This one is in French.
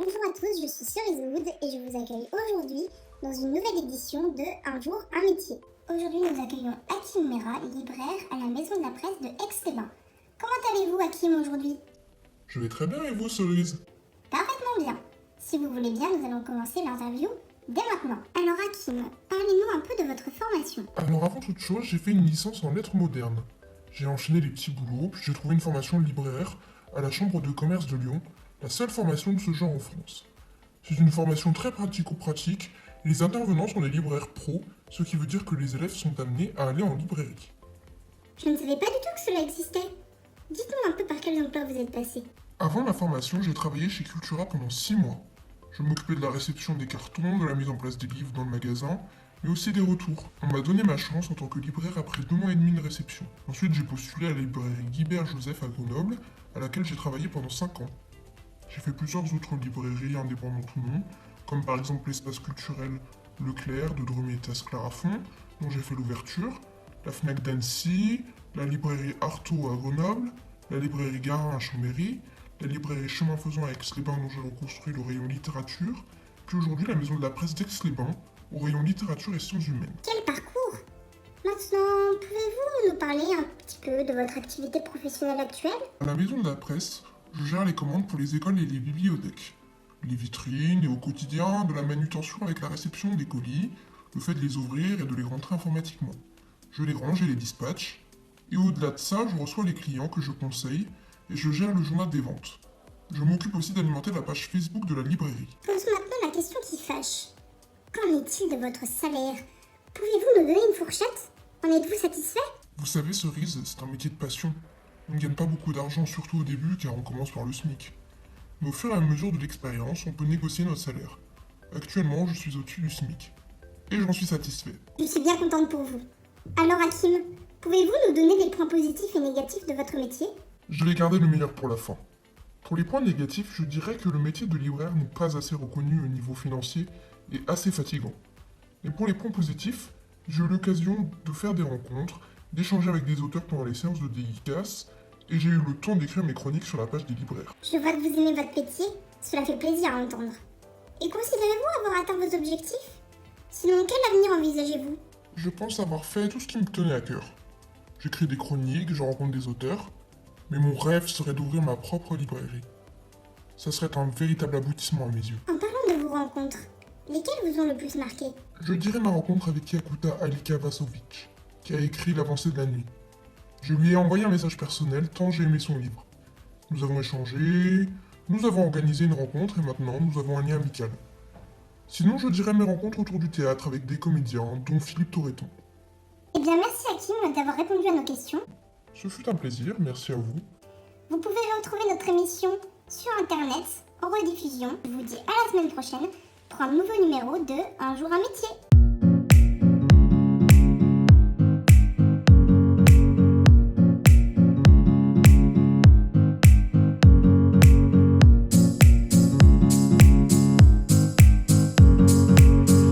Bonjour à tous, je suis Cerise Wood et je vous accueille aujourd'hui dans une nouvelle édition de Un jour, un métier. Aujourd'hui, nous accueillons Hakim Mera, libraire à la Maison de la Presse de Aix-les-Bains. Comment allez-vous, Hakim, aujourd'hui? Je vais très bien et vous, Cerise? Parfaitement bien. Si vous voulez bien, nous allons commencer l'interview dès maintenant. Alors, Hakim, parlez-nous un peu de votre formation. Alors avant toute chose, j'ai fait une licence en lettres modernes. J'ai enchaîné les petits boulots, puis j'ai trouvé une formation de libraire à la Chambre de commerce de Lyon, la seule formation de ce genre en France. C'est une formation très pratico-pratique, et les intervenants sont des libraires pros, ce qui veut dire que les élèves sont amenés à aller en librairie. Je ne savais pas du tout que cela existait. Dites-nous un peu par quel emploi vous êtes passé. Avant ma formation, j'ai travaillé chez Cultura pendant 6 mois. Je m'occupais de la réception des cartons, de la mise en place des livres dans le magasin, mais aussi des retours. On m'a donné ma chance en tant que libraire après 2 mois et demi de réception. Ensuite, j'ai postulé à la librairie Guibert Joseph à Grenoble, à laquelle j'ai travaillé pendant 5 ans. J'ai fait plusieurs autres librairies indépendantes ou non, comme par exemple l'espace culturel Leclerc de Dremiétas Clarafond, dont j'ai fait l'ouverture, la Fnac d'Annecy, la librairie Artaud à Grenoble, la librairie Garin à Chambéry, la librairie Chemin Faisant à Aix-les-Bains dont j'ai reconstruit le rayon littérature, puis aujourd'hui la maison de la presse d'Aix-les-Bains au rayon littérature et sciences humaines. Quel parcours! Maintenant, pouvez-vous nous parler un petit peu de votre activité professionnelle actuelle? À la maison de la presse, je gère les commandes pour les écoles et les bibliothèques. Les vitrines et au quotidien, de la manutention avec la réception des colis, le fait de les ouvrir et de les rentrer informatiquement. Je les range et les dispatche. Et au-delà de ça, je reçois les clients que je conseille et je gère le journal des ventes. Je m'occupe aussi d'alimenter la page Facebook de la librairie. Posons maintenant la question qui fâche. Qu'en est-il de votre salaire? Pouvez-vous nous donner une fourchette? En êtes-vous satisfait? Vous savez, Cerise, c'est un métier de passion. On ne gagne pas beaucoup d'argent, surtout au début, car on commence par le SMIC. Mais au fur et à mesure de l'expérience, on peut négocier notre salaire. Actuellement, je suis au-dessus du SMIC. Et j'en suis satisfait. Je suis bien contente pour vous. Alors, Hakim, pouvez-vous nous donner des points positifs et négatifs de votre métier? Je vais garder le meilleur pour la fin. Pour les points négatifs, je dirais que le métier de libraire n'est pas assez reconnu au niveau financier et assez fatigant. Et pour les points positifs, j'ai eu l'occasion de faire des rencontres, d'échanger avec des auteurs pendant les séances de dédicaces, et j'ai eu le temps d'écrire mes chroniques sur la page des libraires. Je vois que vous aimez votre métier, cela fait plaisir à entendre. Et considérez-vous avoir atteint vos objectifs? Sinon, quel avenir envisagez-vous? Je pense avoir fait tout ce qui me tenait à cœur. J'écris des chroniques, je rencontre des auteurs, mais mon rêve serait d'ouvrir ma propre librairie. Ça serait un véritable aboutissement à mes yeux. En parlant de vos rencontres, lesquelles vous ont le plus marqué? Je dirais ma rencontre avec Yakuta Alika Vasovic, qui a écrit L'avancée de la nuit. Je lui ai envoyé un message personnel tant j'ai aimé son livre. Nous avons échangé, nous avons organisé une rencontre et maintenant nous avons un lien amical. Sinon, je dirais mes rencontres autour du théâtre avec des comédiens, dont Philippe Torreton. Eh bien, merci Hakim d'avoir répondu à nos questions. Ce fut un plaisir, merci à vous. Vous pouvez retrouver notre émission sur internet, en rediffusion. Je vous dis à la semaine prochaine pour un nouveau numéro de Un jour un métier.